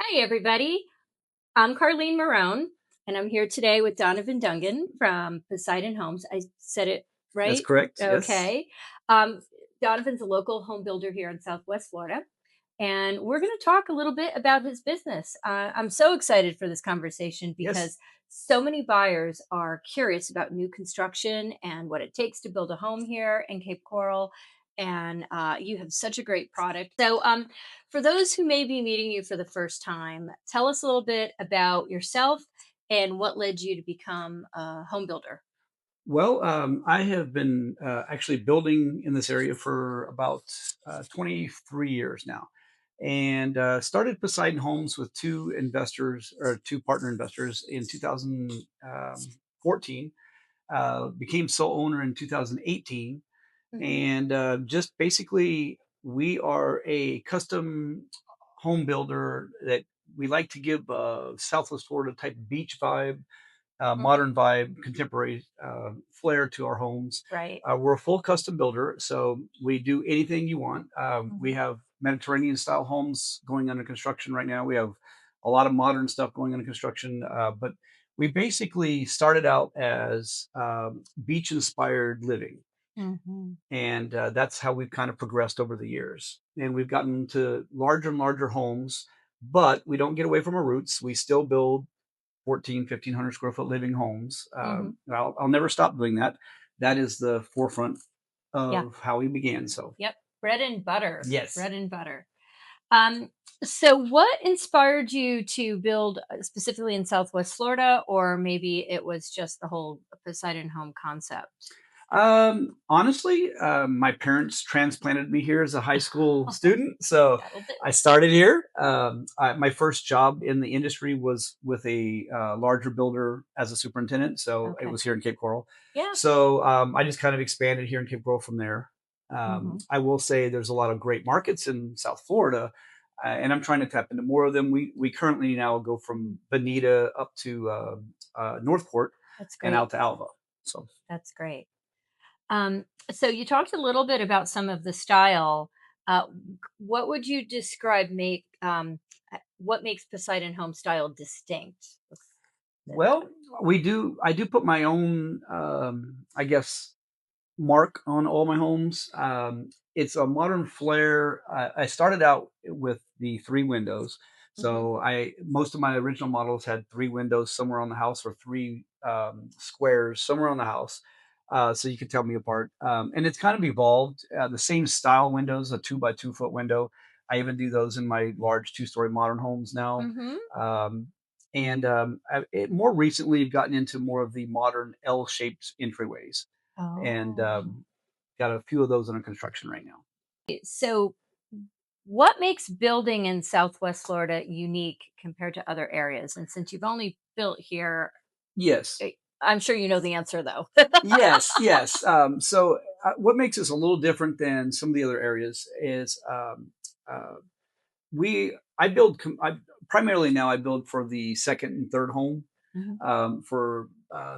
Hi, everybody. I'm Carleen Murone, and I'm here today with Donovan Dungan from Poseidon Homes. I said it That's right? correct. Yes. Okay. Um, Donovan's a local home builder here in Southwest Florida, and we're going to talk a little bit about his business. I'm so excited for this conversation Yes. because so many buyers are curious about new construction and what it takes to build a home here in Cape Coral. And you have such a great product. So, for those who may be meeting you for the first time, tell us a little bit about yourself and what led you to become a home builder. Well, I have been actually building in this area for about 23 years now, and started Poseidon Homes with two investors or two partner investors in 2014. Became sole owner in 2018, Mhm. and just basically we are a custom home builder that we like to give a Southwest Florida type beach vibe, Mhm. modern vibe, contemporary flair to our homes. Right. We're a full custom builder, so we do anything you want. We Mhm. have Mediterranean style homes going under construction right now. We have a lot of modern stuff going under construction, but we basically started out as beach inspired living. Mhm. And that's how we've kind of progressed over the years. And we've gotten to larger and larger homes, but we don't get away from our roots. We still build 14, 1,500 square foot living homes. Mhm. I'll never stop doing that. That is the forefront Yeah. of how we began. So, Yep. Bread and butter. yes. Bread and butter. Um, so what inspired you to build specifically in Southwest Florida, or maybe it was just the whole Poseidon home concept? Honestly, my parents transplanted me here as a high school student. So That'll do. I started here. My first job in the industry was with a larger builder as a superintendent. So it Okay. was here in Cape Coral. Yeah. So I just kind of expanded here in Cape Coral from there. Hmm. I will say there's a lot of great markets in South Florida, and I'm trying to tap into more of them. We currently now go from Bonita up to Northport That's and great. out to Alva. So. That's great. So you talked a little bit about some of the style. What would you describe what makes Poseidon home style distinct? Well, I do put my own, I guess, mark on all my homes. It's a modern flair. I started out with the three windows. Hmm. So most of my original models had three windows somewhere on the house or three squares somewhere on the house. So you can tell me apart. And it's kind of evolved. The same style windows, a 2 by 2 foot window. I even do those in my large 2 story modern homes now. Hmm. Um, and more recently, I've gotten into more of the modern L-shaped entryways, and Oh. got a few of those under construction right now. So what makes building in Southwest Florida unique compared to other areas? And since you've only built here, Yes, eh, I'm sure you know the answer though. yes. So what makes us a little different than some of the other areas is uh, I primarily now I build for the second and third home, Mhm. for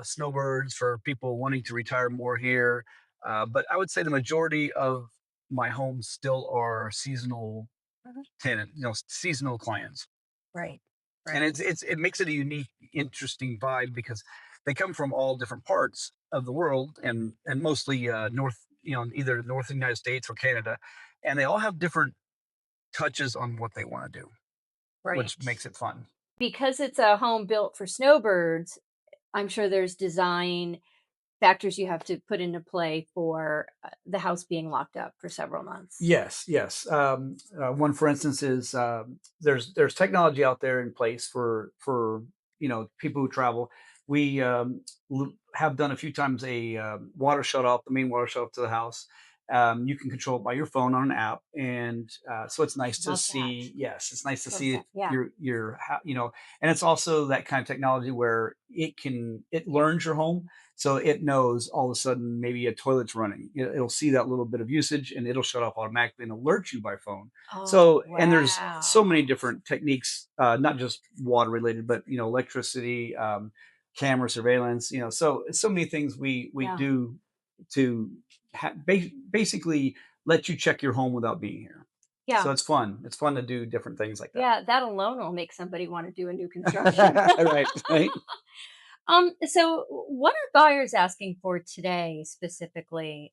snowbirds, for people wanting to retire more here. But I would say the majority of my homes still are seasonal Mhm. tenant, seasonal clients. Right. And Right. it makes it a unique, interesting vibe because they come from all different parts of the world and mostly north, either north of the United States or Canada, and they all have different touches on what they want to do, which Right. makes it fun. Because it's a home built for snowbirds, I'm sure there's design factors you have to put into play for the house being locked up for several months. Yes, yes. One, for instance, is there's technology out there in place for people who travel. We have done a few times a water shut off, the main water shut off to the house. You can control it by your phone on an app, and so it's nice to Love that. see. Yes, it's nice to see Perfect. Yeah. and it's also that kind of technology where it learns your home, so it knows all of a sudden maybe a toilet's running. It'll see that little bit of usage and it'll shut off automatically and alert you by phone. Oh, So, and there's so wow. many different techniques, not just water related, but electricity, camera surveillance. So many things we Yeah. do to basically let you check your home without being here. Yeah. So it's fun. It's fun to do different things like that. Yeah, that alone will make somebody wanna do a new construction. Right, right. So what are buyers asking for today specifically,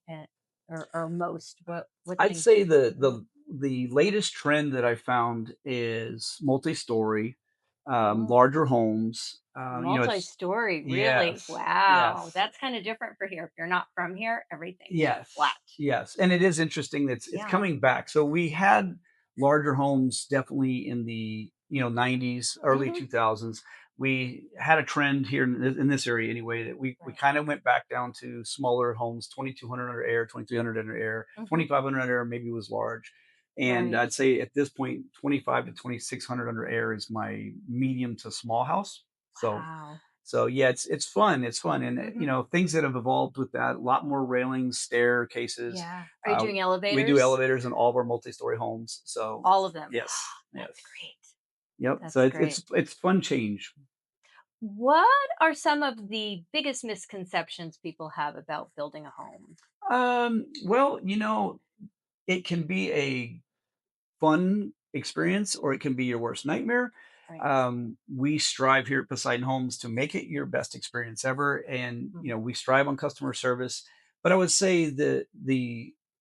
or most? What I'd things say want? the latest trend that I found is multi-story, Oh, larger homes. It's multi-story, really? yes, Wow, yes. that's kinda different for here. If you're not from here, everything's flat. Yes, yes, and it is interesting that it's Yeah. coming back. So we had larger homes definitely in the, 90s, early Mhm. 2000s. We had a trend here in this area anyway that we Right. kind of went back down to smaller homes, 2200 under air, 2300 under air, Mhm. 2500 under air maybe was large. And Right. I'd say at this point 25 to 2600 under air is my medium to small house. So Wow. yeah, it's fun. It's fun, and Mhm. things that have evolved with that. A lot more railings, staircases. Yeah. Are you Uh, doing we do elevators? elevators in all of our multi-story homes. So All of them. yes, That's yes, great. yep. So That's it's great. it's fun change. What are some of the biggest misconceptions people have about building a home? Well, it can be a fun experience or it can be your worst nightmare. Right. We strive here at Poseidon Homes to make it your best experience ever, and Mhm. we strive on customer service. But I would say the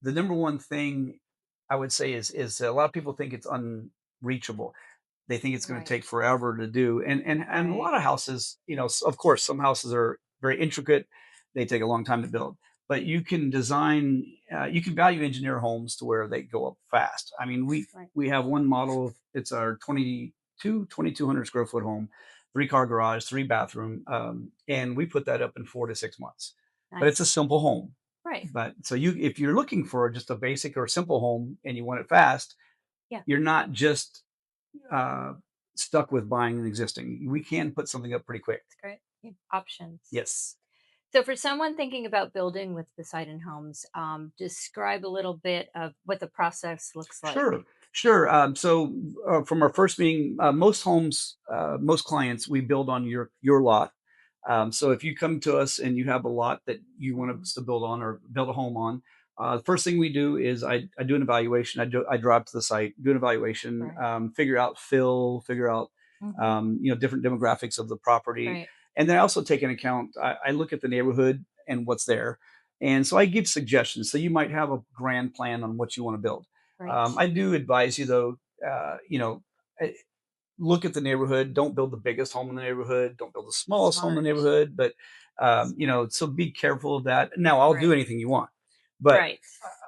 number one thing I would say is a lot of people think it's unreachable. They think it's going to Right. take forever to do, and a Right. lot of houses, of course, some houses are very intricate. They take a long time to build, but you can value engineer homes to where they go up fast. I mean, Right. we have one model. It's our 2200 square foot home, 3-car garage, 3 bathroom, and we put that up in 4 to 6 months. But it's a Nice. simple home. Right. But so if you're looking for just a basic or simple home and you want it fast, Yeah. you're not just uh, stuck with buying an existing. We can put something up pretty quick. That's great. You have options. Yes. So, for someone thinking about building with Poseidon Homes, describe a little bit of what the process looks like. Sure, sure. From our first meeting, most clients, we build on your lot. So if you come to us and you have a lot that you want Mhm. us to build on or build a home on, the first thing we do is I do an evaluation. I drive to the site, do an evaluation, Right. figure out fill, figure out Hmm. different demographics of the property, Right. and then I also take into account. I look at the neighborhood and what's there, and so I give suggestions. So you might have a grand plan on what you want to build. Right. I do advise you though, eh, look at the neighborhood. Don't build the biggest home in the neighborhood. Don't build the smallest home in the Smart. neighborhood. But Smart. so be careful of that. Now I'll do Right. anything you want, but Right.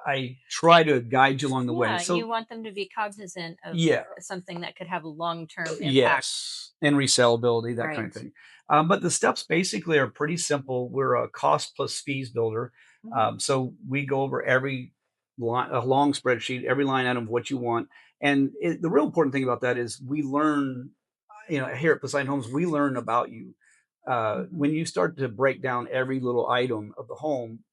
I try to guide you along the way. Yeah. So You want them to be cognizant of yeah, something that could have a long term impact. yes, and resellability, that kind of Right. thing. But the steps basically are pretty simple. We're a cost plus fees builder, Hmm. so we go over every line, a long spreadsheet, every line item of what you want. And the real important thing about that is we learn. Here at Poseidon Homes, we learn about you. Hmm. When you start to break down every little item of the home,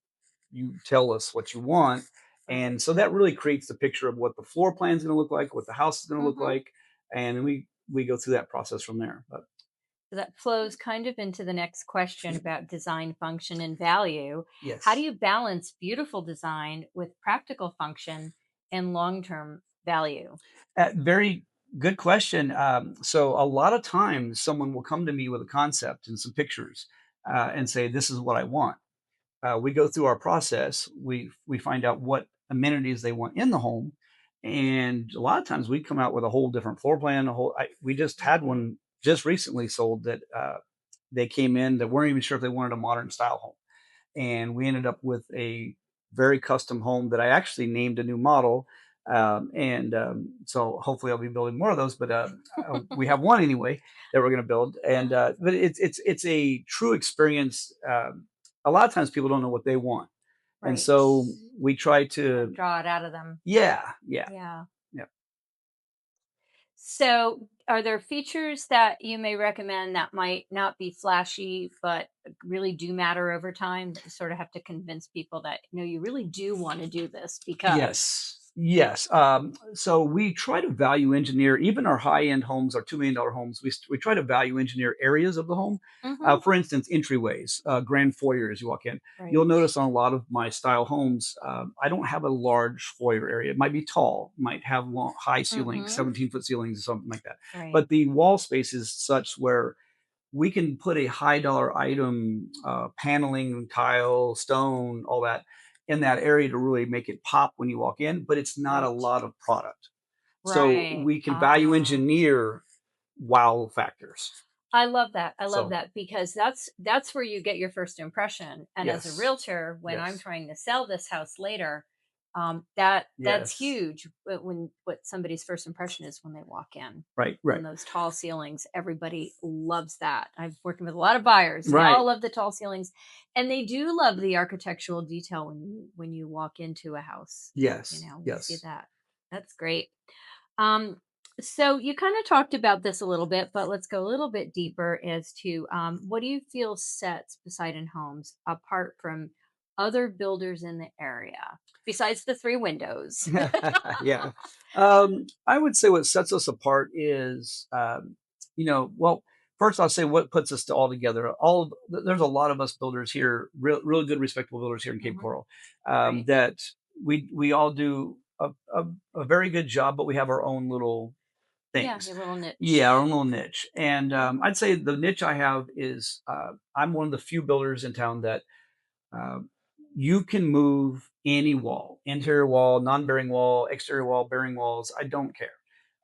you tell us what you want. Right. And so that really creates the picture of what the floor plan is going to look like, what the house is going to look Hmm. like. And then we go through that process from there. But So that flows kind of into the next question about design, function, and value. How do yes, you balance beautiful design with practical function and long term value? very good question. So a lot of times someone will come to me with a concept and some pictures and say, "This is what I want." We go through our process. We find out what amenities they want in the home, and a lot of times we come out with a whole different floor plan. We just had Mhm. one just recently sold that they came in that weren't even sure if they wanted a modern style home, and we ended up with a very custom home that I actually named a new model. And so hopefully I'll be building more of those, but we have one anyway that we're going to build. And but it's a true experience. A lot of times people don't know what they want, and Right. so we try Gotta to, draw it out of them. yeah, yeah, Yeah. yeah. So, are there features that you may recommend that might not be flashy, but really do matter over time that you sort of have to convince people that, you really do want to do this Yes. because? Yes. So we try to value engineer even our high end homes, our $2 million homes. We try to value engineer areas of the home. Mm-hmm. For instance, entryways, grand foyer as you walk in. You'll Right. notice on a lot of my style homes, I don't have a large foyer area. It might be tall, might have long, high ceilings, Mm-hmm. 17-foot ceilings, or something like that. Right. But the wall space is such where we can put a high dollar item, paneling, tile, stone, all that in that area to really make it pop when you walk in, but it's not a Right. lot of product. So Right. we can value Ah. engineer wow factors. I love that. I love So that because that's where you get your first impression. And as a yes, realtor, when I'm yes, trying to sell this house later, that's yes, huge. When what somebody's first impression is when they walk in, right, and right, those tall ceilings, everybody loves that. I've working with a lot of buyers; they right. all love the tall ceilings, and they do love the architectural detail when you walk into a house. Yes, We see yes. that. That's great. Um, so you kind of talked about this a little bit, but let's go a little bit deeper as to what do you feel sets Poseidon Homes apart from other builders in the area, besides the three windows? Yeah. I would say what sets us apart is, well, first I'll say what puts us all together. There's a lot of us builders here, really good, respectable builders here in Cape Hmm. Coral, Right. that we all do a very good job, but we have our own little Yeah, things. your little Yeah, our own niche. little niche. And Hmm. I'd say the niche I have is I'm one of the few builders in town that um, you can move any wall, interior wall, non-bearing wall, exterior wall, bearing walls. I don't care.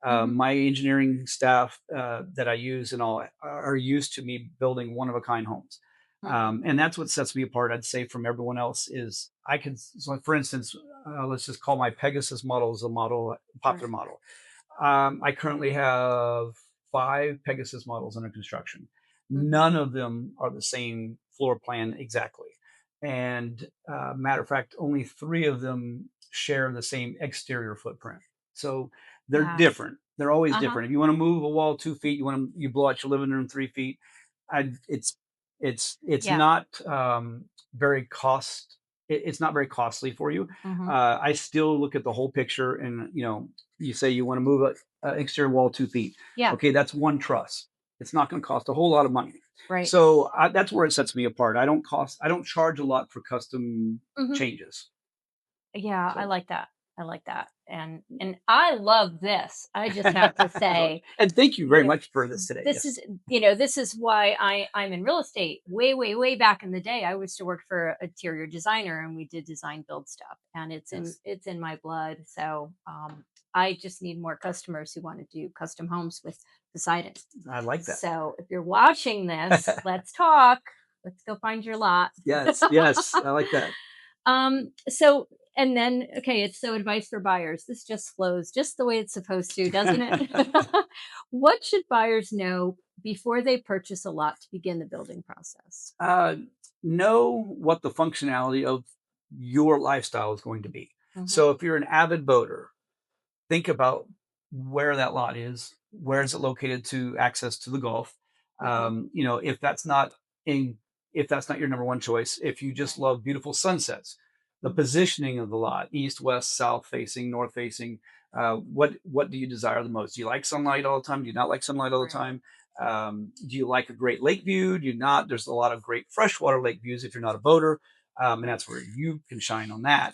Hmm. My engineering staff that I use and all are used to me building one of a kind homes. Hmm. And that's what sets me apart, I'd say, from everyone else is I can, so for instance, let's just call my Pegasus model as a model, popular Right. model. I currently have 5 Pegasus models under construction. Hmm. None of them are the same floor plan exactly. And matter of fact, only 3 of them share the same exterior footprint. So they're Yes. different. They're always Uh huh. different. If you want to move a wall 2 feet, you blow out your living room 3 feet. I, it's it's Yeah. not very cost. It's not very costly for you. Hmm. I still look at the whole picture, and you say you want to move a exterior wall 2 feet. Yeah. Okay, that's one truss. It's not going to cost a whole lot of money. Right. So that's where it sets me apart. I don't charge a lot for custom Hmm. changes. Yeah, I So like that. I like that. And I love this. I just have to say, and thank you you very know, much for this today. this Yes. is this is why I'm in real estate. Way back in the day, I used to work for a interior designer, and we did design build stuff, and Yes. it's in my blood. So I just need more customers who want to do custom homes with Poseidon. I like that. So if you're watching this, let's talk. Let's go find your lot. Yes. Yes. I like that. So and then okay, it's so advice for buyers. This just flows just the way it's supposed to, doesn't it? What should buyers know before they purchase a lot to begin the building process? uh, know what the functionality of your lifestyle is going to be. Hmm. So if you're an avid boater, think about where that lot is. Where is it located to access to the Gulf? Hmm. If that's not in, if that's not your number one choice, if you just Right. love beautiful sunsets, the Hmm. positioning of the lot, east, west, south facing, north facing, what do you desire the most? Do you like sunlight all the time? Do you not like sunlight all the Right. time? Do you like a great lake view? Do you not? There's a lot of great freshwater lake views if you're not a boater, and Right. that's where you can shine on that.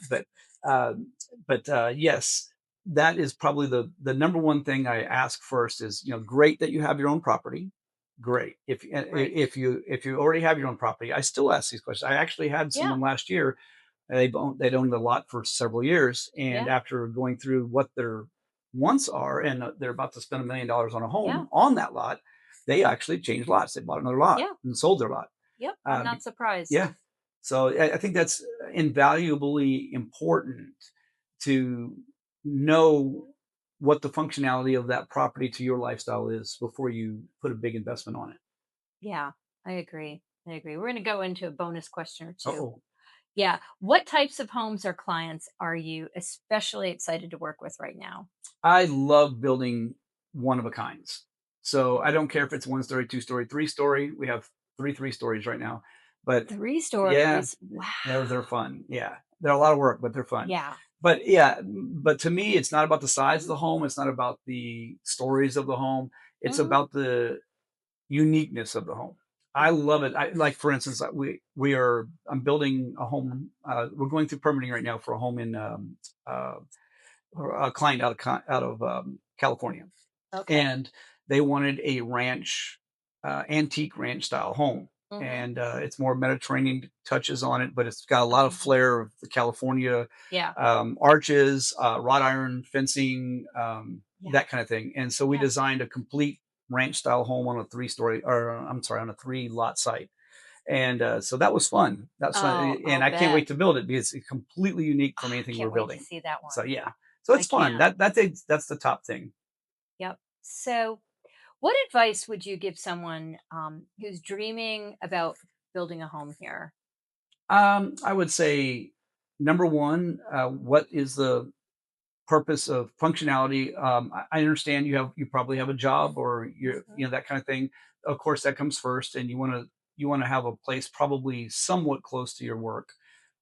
Yes, that is probably the number one thing I ask first is, great that you have your own property. Great. Right. If you already have your own property, I still ask these questions. I actually had Yeah. someone last year, they'd owned a lot for several years, and Yeah. after going through what their wants are, and they're about to spend $1 million on a Yeah. home on that lot, they actually changed lots. They bought another lot Yeah. and sold their lot. Yep. I'm Be not surprised. Yeah. So I think that's invaluably important to know what the functionality of that property to your lifestyle is before you put a big investment on it. Yeah. I agree. I agree. We're going to go into a bonus question or two. Oh, Yeah. What types of homes or clients are you especially excited to work with right now? I love building one of a kinds. So I don't care if it's 1 story, 2 story, 3 story. We have three stories right now, but Three yeah, stories. Wow. they're fun. Yeah, they're a lot of work, but they're fun. Yeah. but yeah, but to me, it's not about the size of the home. It's not about the stories of the home. It's Hmm. about the uniqueness of the home. I Yeah. love it. Like for instance, we are. I'm building a home. We're going through permitting right now for a home in uh, a client out of California, Okay. and they wanted a ranch, antique ranch style home. Hmm. And it's more Mediterranean touches on it, but it's got a lot of Okay. flair of the California Yeah. arches, wrought iron fencing, Yeah. that kind of thing. And so we Yeah. designed a complete ranch style home on a 3 story, or I'm sorry, on a 3 lot site. And so that was fun. That's fun, Oh, and I'll I can't bet. wait to build it because it's completely unique from I anything we're can't wait to building. see that So one. yeah, so I it's fun. can't. That's the top thing. Yep. So, what advice would you give someone who's dreaming about building a home here? I would say number one, what is the purpose of functionality? I understand you probably have a job or Hmm. that kind of thing. Of course, that comes first, and you want to have a place probably somewhat close to your work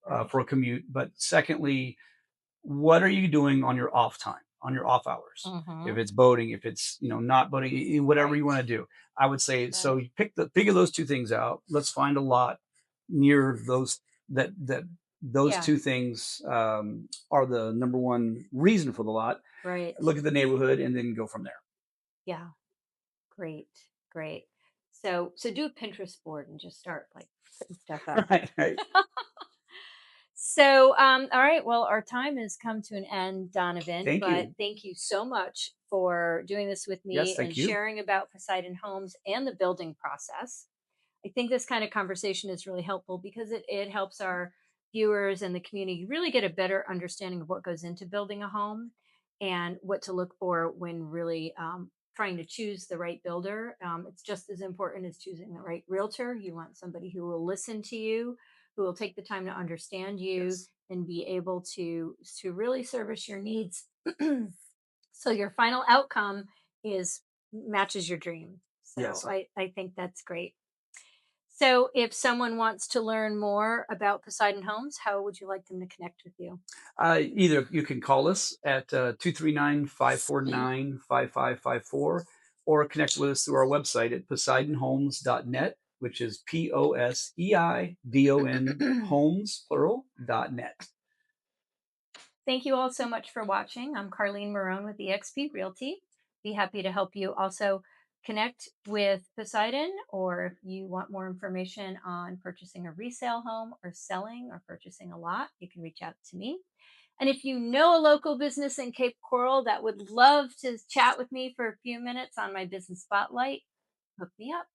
Right. for a commute. But secondly, what are you doing on your off time, on your off hours? If Hmm. it's boating, if it's not boating, whatever you Right. want to do, I would say so. Right. You figure those two things out. Let's find a lot near those that those Yeah. two things are the number one reason for the lot. Right. Look at the neighborhood and then go from there. Yeah. Great. Great. So do a Pinterest board and just start like putting stuff up. Right, right. So, all right. Well, our time has come to an end, Donovan, Thank but you. thank you so much for doing this with Yes, me and thank you. sharing about Poseidon Homes and the building process. I think this kind of conversation is really helpful because it helps our viewers and the community really get a better understanding of what goes into building a home and what to look for when really trying to choose the right builder. It's just as important as choosing the right realtor. You want somebody who will listen to you, who will take the time to understand you Yes, and be able to really service your needs so your final outcome is matches your dream. So yes. I think that's great. So, if someone wants to learn more about Poseidon Homes, how would you like them to connect with you? Either you can call us at 239-549-5554, or connect with us through our website at poseidonhomes.net, which is POSEIDON homes, plural.net. Thank you all so much for watching. I'm Carleen Murone with eXp Realty. Be happy to help you also connect with Poseidon, or if you want more information on purchasing a resale home or selling or purchasing a lot, you can reach out to me. And if you know a local business in Cape Coral that would love to chat with me for a few minutes on my business spotlight, hook me up.